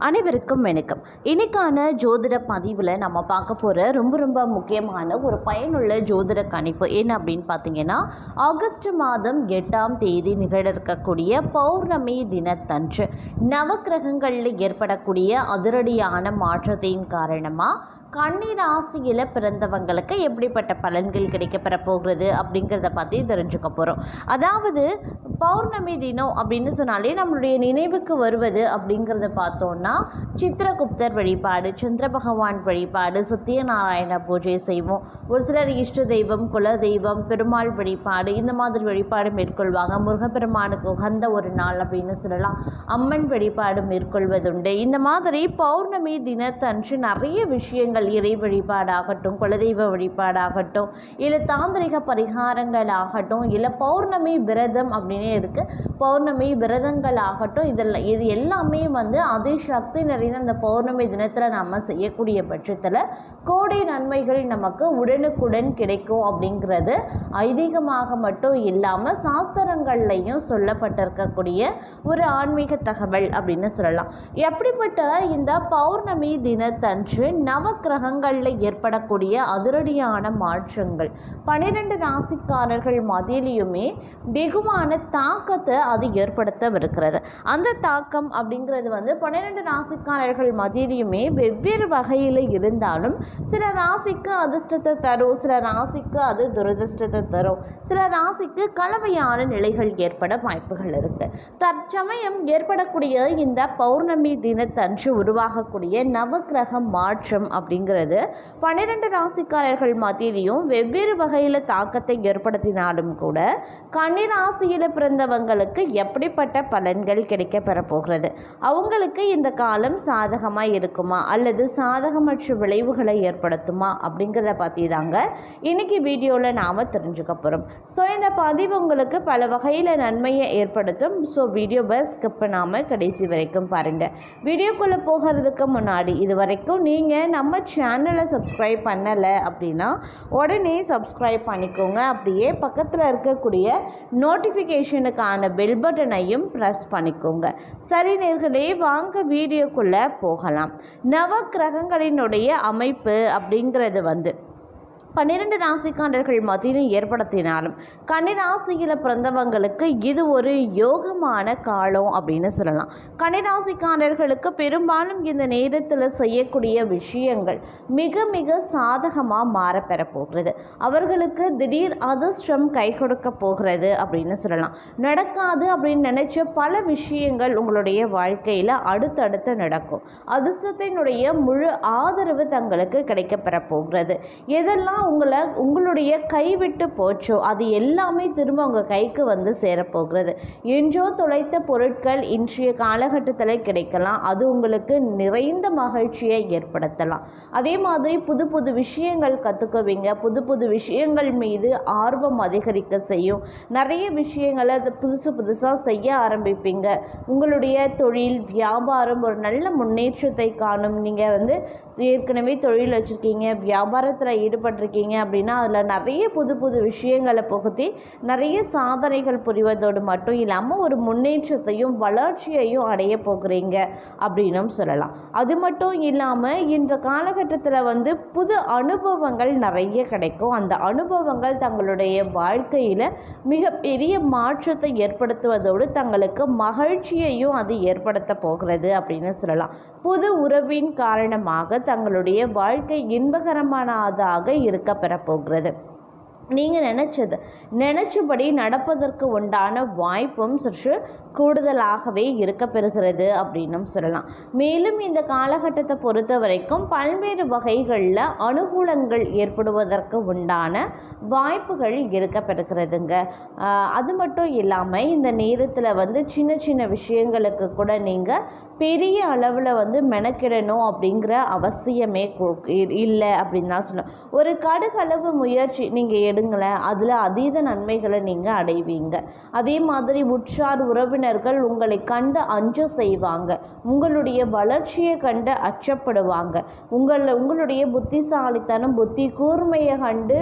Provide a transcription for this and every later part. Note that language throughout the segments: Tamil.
அனைவருக்கும் வணக்கம். இன்னைக்கான ஜோதிட பதிவில் நம்ம பார்க்க போகிற ரொம்ப முக்கியமான ஒரு பயனுள்ள ஜோதிட கணிப்பு என்ன அப்படின்னு பார்த்தீங்கன்னா, ஆகஸ்ட் மாதம் 8ஆம் தேதி நிகழ இருக்கக்கூடிய பௌர்ணமி தினத்தன்று நவக்கிரகங்களில் ஏற்படக்கூடிய அதிரடியான மாற்றத்தின் காரணமாக கன்னி ராசியில் பிறந்தவங்களுக்கு எப்படிப்பட்ட பலன்கள் கிடைக்கப்பெற போகிறது அப்படிங்கிறத பற்றி தெரிஞ்சுக்க போகிறோம். அதாவது பௌர்ணமி தினம் அப்படின்னு சொன்னாலே நம்மளுடைய நினைவுக்கு வருவது அப்படிங்கிறத பார்த்தோன்னா சித்திரகுப்தர் வழிபாடு, சந்திர பகவான் வழிபாடு, சத்யநாராயண பூஜை செய்வோம். ஒரு சிலர் இஷ்ட தெய்வம், குல தெய்வம், பெருமாள் வழிபாடு இந்த மாதிரி வழிபாடு மேற்கொள்வாங்க. முருகப்பெருமானுக்கு உகந்த ஒரு நாள் அப்படின்னு சொல்லலாம். அம்மன் வழிபாடு மேற்கொள்வதுண்டு. இந்த மாதிரி பௌர்ணமி தினத்தன்று நிறைய விஷயங்கள், இறை வழிபாடாகட்டும், குலதெய்வ வழிபாடாகட்டும், இல்லை தாந்திரிக பரிகாரங்கள் ஆகட்டும், இல்லை பௌர்ணமி விரதம் அப்படின்னு இருக்குது, பௌர்ணமி விரதங்கள் ஆகட்டும், இது எல்லாமே அதே சக்தி நிறைந்த அந்த பௌர்ணமி தினத்தில் நம்ம செய்யக்கூடிய பட்சத்தில் கோடி நன்மைகள் நமக்கு உடனுக்குடன் கிடைக்கும் அப்படிங்கிறது ஐதீகமாக மட்டும் இல்லாமல் சாஸ்திரங்கள்லையும் சொல்லப்பட்டிருக்கக்கூடிய ஒரு ஆன்மீக தகவல் அப்படின்னு சொல்லலாம். எப்படிப்பட்ட இந்த பௌர்ணமி தினத்தன்று நவக்கிரகங்களில் ஏற்படக்கூடிய அதிரடியான மாற்றங்கள் 12 ராசிக்காரர்கள் மத்தியிலையுமே வெகுவான தாக்கத்தை அது ஏற்படுத்தவிருக்கிறது. அந்த தாக்கம் அப்படிங்கிறது 12 ராசிக்காரர்கள் மத்தியிலையுமே வெவ்வேறு வகையில் இருந்தாலும் சில ராசிக்கு அதிர்ஷ்டத்தை தரும், சில ராசிக்கு அது துரதிர்ஷ்டத்தை தரும், சில ராசிக்கு கலவையான நிலைகள் ஏற்பட வாய்ப்புகள் இருக்கு. தற்சமயம் ஏற்படக்கூடிய இந்த பௌர்ணமி தினத்தன்று உருவாகக்கூடிய நவக்கிரக மாற்றம் அப்படிங்கிறது 12 ராசிக்காரர்கள் மத்தியிலையும் வெவ்வேறு வகையில் தாக்கத்தை ஏற்படுத்தினாலும் கூட கன்னி ராசியில் பிறந்தவங்களுக்கு எப்படிப்பட்ட பலன்கள் கிடைக்க பெற போகிறது, அவங்களுக்கு இந்த காலம் சாதகமாக இருக்குமா அல்லது சாதகமற்ற விளைவுகளை ஏற்படுத்துமா அப்படிங்கிறத பற்றி தாங்க இன்னைக்கு வீடியோவில் நாம் தெரிஞ்சுக்க போகிறோம். ஸோ இந்த பதிவு உங்களுக்கு பல வகையில் நன்மையை ஏற்படுத்தும். ஸோ வீடியோவை ஸ்கிப் பண்ணாமல் கடைசி வரைக்கும் பாருங்கள். வீடியோக்குள்ளே போகிறதுக்கு முன்னாடி இது வரைக்கும் நீங்கள் நம்ம சேனலை சப்ஸ்கிரைப் பண்ணலை அப்படின்னா உடனே சப்ஸ்கிரைப் பண்ணிக்கோங்க. அப்படியே பக்கத்தில் இருக்கக்கூடிய நோட்டிஃபிகேஷனுக்கான பெல் பட்டனையும் ப்ரெஸ் பண்ணிக்கோங்க. சரி நேர்களே, வாங்க வீடியோக்குள்ளே போகலாம். நவக்கிரகங்களினுடைய அமைப்பு அப்படிங்கிறது 12 ராசிக்காரர்கள் மத்தியிலும் ஏற்படுத்தினாலும் கன்னி ராசியில் பிறந்தவங்களுக்கு இது ஒரு யோகமான காலம் அப்படின்னு சொல்லலாம். கன்னி ராசிக்காரர்களுக்கு பெரும்பாலும் இந்த நேரத்தில் செய்யக்கூடிய விஷயங்கள் மிக சாதகமாக மாறப்பெற போகிறது. அவர்களுக்கு திடீர் அதிர்ஷ்டம் கை கொடுக்க போகிறது அப்படின்னு சொல்லலாம். நடக்காது அப்படின்னு நினைச்ச பல விஷயங்கள் உங்களுடைய வாழ்க்கையில் அடுத்தடுத்து நடக்கும். அதிர்ஷ்டத்தினுடைய முழு ஆதரவு தங்களுக்கு கிடைக்கப்பெற போகிறது. எதெல்லாம் உங்களுடைய கைவிட்டு போச்சோ அது எல்லாமே திரும்ப உங்கள் கைக்கு சேரப்போகிறது. என்றோ தொலைத்த பொருட்கள் இன்றைய காலகட்டத்தில் கிடைக்கலாம். அது உங்களுக்கு நிறைந்த மகிழ்ச்சியை ஏற்படுத்தலாம். அதே மாதிரி புது விஷயங்கள் கற்றுக்குவீங்க. புது விஷயங்கள் மீது ஆர்வம் அதிகரிக்க செய்யும். நிறைய விஷயங்களை புதுசாக செய்ய ஆரம்பிப்பீங்க. உங்களுடைய தொழில் வியாபாரம் ஒரு நல்ல முன்னேற்றத்தை காணும். நீங்கள் ஏற்கனவே தொழில் வச்சுருக்கீங்க, வியாபாரத்தில் ஈடுபட்டிருக்கீங்க அப்படின்னா அதில் நிறைய புது விஷயங்களை புகுத்தி நிறைய சாதனைகள் புரிவதோடு மட்டும் இல்லாமல் ஒரு முன்னேற்றத்தையும் வளர்ச்சியையும் அடைய போகிறீங்க அப்படின்னும் சொல்லலாம். அது மட்டும் இல்லாமல் இந்த காலகட்டத்தில் புது அனுபவங்கள் நிறைய கிடைக்கும். அந்த அனுபவங்கள் தங்களுடைய வாழ்க்கையில் மிகப்பெரிய மாற்றத்தை ஏற்படுத்துவதோடு தங்களுக்கு மகிழ்ச்சியையும் அது ஏற்படுத்த போகிறது அப்படின்னு சொல்லலாம். புது உறவின் காரணமாக தங்களுடைய வாழ்க்கை இன்பகரமானதாக இருக்க பெறப்போகிறது. நீங்கள் நினச்சபடி நடப்பதற்கு உண்டான வாய்ப்பும் சற்று கூடுதலாகவே இருக்க பெறுகிறது அப்படின்னும் சொல்லலாம். மேலும் இந்த காலகட்டத்தை பொறுத்த வரைக்கும் பல்வேறு வகைகளில் அனுகூலங்கள் ஏற்படுவதற்கு உண்டான வாய்ப்புகள் இருக்க பெறுகிறதுங்க. அது மட்டும் இல்லாமல் இந்த நேரத்தில் சின்ன விஷயங்களுக்கு கூட நீங்கள் பெரிய அளவில் மெனக்கிடணும் அப்படிங்கிற அவசியமே இல்லை அப்படின்னு தான் சொல்லணும். ஒரு கடுகளவு முயற்சி நீங்கள் எடுங்களேன், அதில் அதீத நன்மைகளை நீங்கள் அடைவீங்க. அதே மாதிரி உற்றார் உறவினர்கள் உங்களை கண்டு அஞ்ச செய்வாங்க, உங்களுடைய வளர்ச்சியை கண்டு அச்சப்படுவாங்க, உங்களுடைய புத்திசாலித்தனம் புத்தி கூர்மையை கண்டு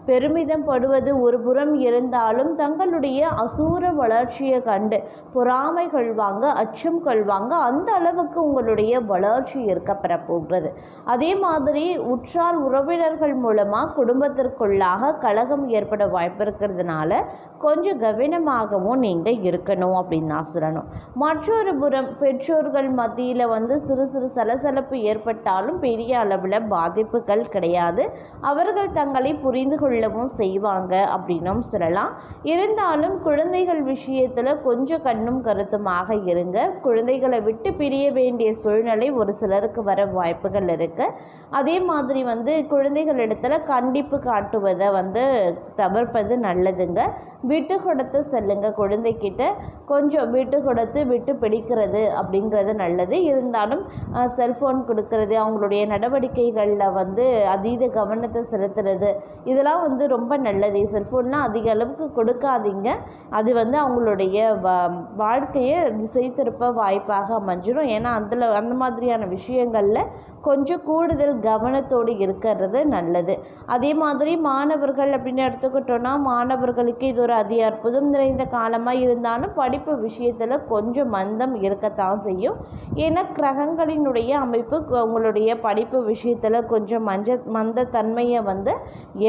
பெருமிதம் படுவது ஒரு புறம் இருந்தாலும் தங்களுடைய அசூர வளர்ச்சியை கண்டு பொறாமை கொள்வாங்க, அச்சம் கொள்வாங்க. அந்த அளவுக்கு உங்களுடைய வளர்ச்சி இருக்கப்பெற போகிறது. அதே மாதிரி உற்றார் உறவினர்கள் மூலமாக குடும்பத்திற்குள்ளாக கலகம் ஏற்பட வாய்ப்பு இருக்கிறதுனால கொஞ்சம் கவனமாகவும் நீங்கள் இருக்கணும் அப்படின்னு நான் சொல்லணும். மற்றொரு புறம் பெற்றோர்கள் மத்தியில் சிறு சிறு சலசலப்பு ஏற்பட்டாலும் பெரிய அளவில் பாதிப்புகள் கிடையாது. அவர்கள் தங்களை புரிந்து கொள்ளவும் செய்வாங்க அப்படின்னும் சொல்லலாம். இருந்தாலும் குழந்தைகள் விஷயத்தில் கொஞ்சம் கண்ணும் கருத்துமாக இருங்க. குழந்தைகளை விட்டு பிரிய வேண்டிய சூழ்நிலை ஒரு சிலருக்கு வர வாய்ப்புகள் இருக்குது. அதே மாதிரி குழந்தைகளிடத்தில் கண்டிப்பு காட்டுவதை தவிர்ப்பது நல்லதுங்க. விட்டு கொடுத்து செல்லுங்க. குழந்தைகிட்ட கொஞ்சம் விட்டு கொடுத்து விட்டு பிடிக்கிறது அப்படிங்கிறது நல்லது. இருந்தாலும் செல்ஃபோன் கொடுக்கறது, அவங்களுடைய நடவடிக்கைகளில் அதீத கவனத்தை செலுத்துறது, இதெல்லாம் ரொம்ப நல்லது. செல்ஃபோன்லாம் அதிக அளவுக்கு கொடுக்காதீங்க. அது அவங்களுடைய வாழ்க்கையை திசை திருப்ப வாய்ப்பாக அமைஞ்சிடும். ஏன்னா அந்த மாதிரியான விஷயங்களில் கொஞ்சம் கூடுதல் கவனத்தோடு இருக்கிறது நல்லது. அதே மாதிரி மாணவர்கள் அப்படின்னு எடுத்துக்கிட்டோன்னா, மாணவர்களுக்கு இது ஒரு அதி அற்புதம் நிறைந்த காலமாக இருந்தாலும் படிப்பு விஷயத்தில் கொஞ்சம் மந்தம் இருக்கத்தான் செய்யும். ஏன்னா கிரகங்களினுடைய அமைப்பு உங்களுடைய படிப்பு விஷயத்தில் கொஞ்சம் மந்தத்தன்மையை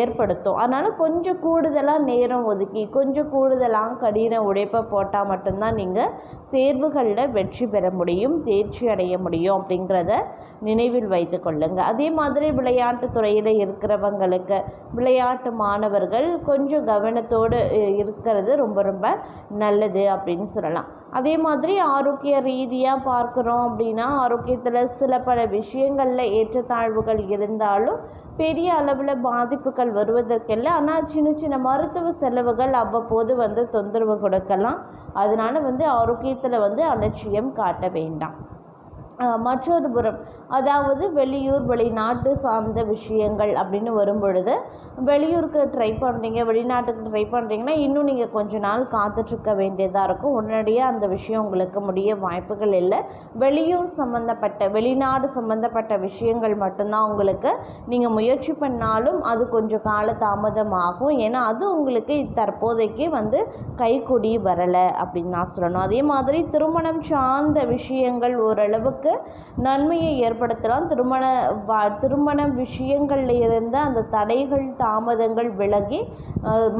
ஏற்படுத்தும். அதனால் கொஞ்சம் கூடுதலாக நேரம் ஒதுக்கி கொஞ்சம் கூடுதலாக கடின உழைப்பை போட்டால் மட்டும்தான் நீங்கள் தேர்வுகளில் வெற்றி பெற முடியும், தேர்ச்சி அடைய முடியும் அப்படிங்கிறத நினைவில் வைத்து கொள்ளுங்கள். அதே மாதிரி விளையாட்டு துறையில் இருக்கிறவங்களுக்கு, விளையாட்டு மாணவர்கள் கொஞ்சம் கவனத்தோடு இருக்கிறது ரொம்ப ரொம்ப நல்லது அப்படின்னு சொல்லலாம். அதே மாதிரி ஆரோக்கிய ரீதியாக பார்க்குறோம் அப்படின்னா, ஆரோக்கியத்தில் சில பல விஷயங்களில் ஏற்றத்தாழ்வுகள் இருந்தாலும் பெரிய அளவில் பாதிப்புகள் வருவதற்கில்லை. ஆனால் சின்ன சின்ன மருத்துவ செலவுகள் அவ்வப்போது தொந்தரவு கொடுக்கலாம். அதனால் ஆரோக்கியத்தில் அலட்சியம் காட்ட வேண்டாம். மற்றொரு புறம் அதாவது வெளியூர் வெளிநாட்டு சார்ந்த விஷயங்கள் அப்படின்னு வரும்பொழுது, வெளியூருக்கு ட்ரை பண்ணுறீங்க, வெளிநாட்டுக்கு ட்ரை பண்ணுறீங்கன்னா இன்னும் நீங்கள் கொஞ்ச நாள் காத்துட்ருக்க வேண்டியதாக இருக்கும். உடனடியாக அந்த விஷயம் உங்களுக்கு முடிய வாய்ப்புகள் இல்லை. வெளியூர் சம்மந்தப்பட்ட வெளிநாடு சம்மந்தப்பட்ட விஷயங்கள் மட்டும்தான் உங்களுக்கு நீங்கள் முயற்சி பண்ணாலும் அது கொஞ்சம் கால தாமதமாகும். ஏன்னா அது உங்களுக்கு தற்போதைக்கு கைக்கூடி வரலை அப்படின்னு நான் சொல்லணும். அதே மாதிரி திருமணம் சார்ந்த விஷயங்கள் ஓரளவுக்கு நன்மையை ஏற்படுத்தலாம். திருமண விஷயங்கள்ல இருந்த அந்த தடைகள் தாமதங்கள் விலகி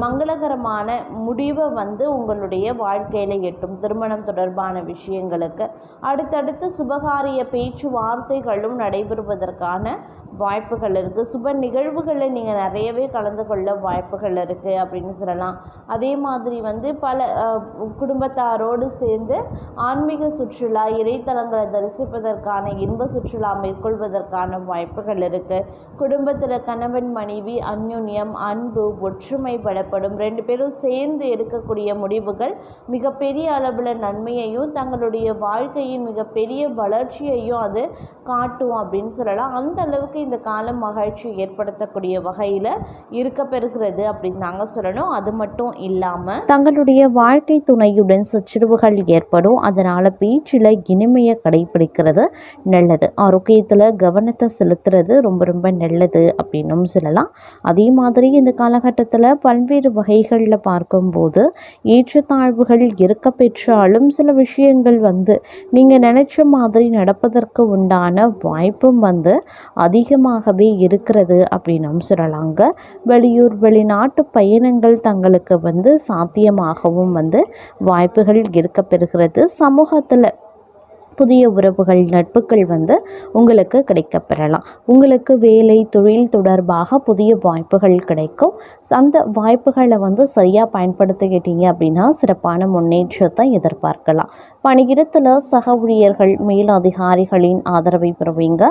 மங்களகரமான முடிவை உங்களுடைய வாழ்க்கையில எட்டும். திருமணம் தொடர்பான விஷயங்களுக்கு அடுத்தடுத்து சுபகாரிய பேச்சுவார்த்தைகளும் நடைபெறுவதற்கான வாய்ப்புகள் இருக்குது. சுப நிகழ்வுகளில் நீங்கள் நிறையவே கலந்து கொள்ள வாய்ப்புகள் இருக்குது அப்படின்னு சொல்லலாம். அதே மாதிரி பல குடும்பத்தாரோடு சேர்ந்து ஆன்மீக சுற்றுலா, இறைத்தலங்களை தரிசிப்பதற்கான இன்ப சுற்றுலா மேற்கொள்வதற்கான வாய்ப்புகள் இருக்குது. குடும்பத்தில் கணவன் மனைவி அந்யுன்யம், அன்பு, ஒற்றுமை பலப்படும். 2 பேரும் சேர்ந்து எடுக்கக்கூடிய முடிவுகள் மிகப்பெரிய அளவில் நன்மையையும் தங்களுடைய வாழ்க்கையின் மிகப்பெரிய வளர்ச்சியையும் அது காட்டும் அப்படின்னு சொல்லலாம். அந்த அளவுக்கு இந்த காலம் மகிழ்ச்சி ஏற்படுத்தக்கூடிய வகையில் இருக்க பெறுகிறது அப்படின்னு நாங்கள் சொல்லணும். அது மட்டும் இல்லாமல் தங்களுடைய வாழ்க்கை துணையுடன் சச்சரவுகள் ஏற்படும். அதனால் பேச்சில் இனிமையை கடைபிடிக்கிறது நல்லது. ஆரோக்கியத்தில் கவனத்தை செலுத்துறது ரொம்ப ரொம்ப நல்லது அப்படின்னும் சொல்லலாம். அதே மாதிரி இந்த காலகட்டத்தில் பல்வேறு வகைகளில் பார்க்கும்போது ஏற்றத்தாழ்வுகள் இருக்க பெற்றாலும் சில விஷயங்கள் நீங்கள் நினைச்ச மாதிரி நடப்பதற்கு உண்டான வாய்ப்பும் அதிகமாகவே இருக்கிறது அப்படின்னும் சொல்லலாங்க. வெளியூர் வெளிநாட்டு பயணங்கள் தங்களுக்கு சாத்தியமாகவும் வாய்ப்புகள் இருக்க பெறுகிறது. சமூகத்தில் புதிய உறவுகள், நட்புகள் உங்களுக்கு கிடைக்கப்பெறலாம். உங்களுக்கு வேலை தொழில் தொடர்பாக புதிய வாய்ப்புகள் கிடைக்கும். அந்த வாய்ப்புகளை சரியாக பயன்படுத்திக்கிட்டீங்க அப்படின்னா சிறப்பான முன்னேற்றத்தை எதிர்பார்க்கலாம். பணியிடத்தில் சக ஊழியர்கள், மேலதிகாரிகளின் ஆதரவை பெறுவீங்க.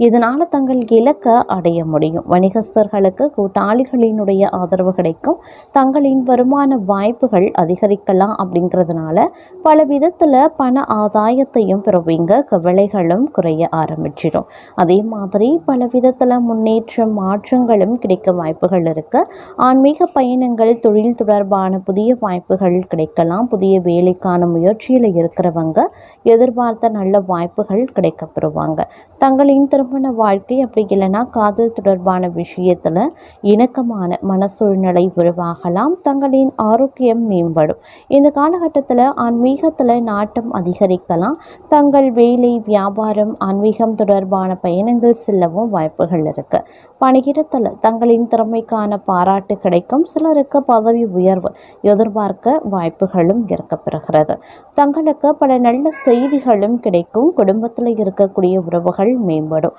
இதனால் தங்கள் இலக்கை அடைய முடியும். வணிகஸ்தர்களுக்கு கூட்டாளிகளினுடைய ஆதரவு கிடைக்கும். தங்களின் வருமான வாய்ப்புகள் அதிகரிக்கலாம். அப்படிங்கிறதுனால பல விதத்தில் பண ஆதாயத்தையும் பெறுவீங்க. கவலைகளும் குறைய ஆரம்பிச்சிடும். அதே மாதிரி பல விதத்தில் முன்னேற்றம் மாற்றங்களும் கிடைக்க வாய்ப்புகள் இருக்குது. ஆன்மீக பயணங்கள், தொழில் தொடர்பான புதிய வாய்ப்புகள் கிடைக்கலாம். புதிய வேலைக்கான முயற்சியில் இருக்கிறவங்க எதிர்பார்த்த நல்ல வாய்ப்புகள் கிடைக்கப்பெறுவாங்க. தங்களின் திருமண வாழ்க்கை அப்படி இல்லைன்னா காதல் தொடர்பான விஷயத்தில் இணக்கமான மன சூழ்நிலை உருவாகலாம். தங்களின் ஆரோக்கியம் மேம்படும். இந்த காலகட்டத்தில் ஆன்மீகத்தில் நாட்டம் அதிகரிக்கலாம். தங்கள் வேலை, வியாபாரம், ஆன்மீகம் தொடர்பான பயணங்கள் செல்லவும் வாய்ப்புகள் இருக்கு. பணியிடத்தில் தங்களின் திறமைக்கான பாராட்டு கிடைக்கும். சிலருக்கு பதவி உயர்வு எதிர்பார்க்க வாய்ப்புகளும் இருக்கப்பெறுகிறது. தங்களுக்கு பல நல்ல செய்திகளும் கிடைக்கும். குடும்பத்தில் இருக்கக்கூடிய உறவுகள் மேம்படும்.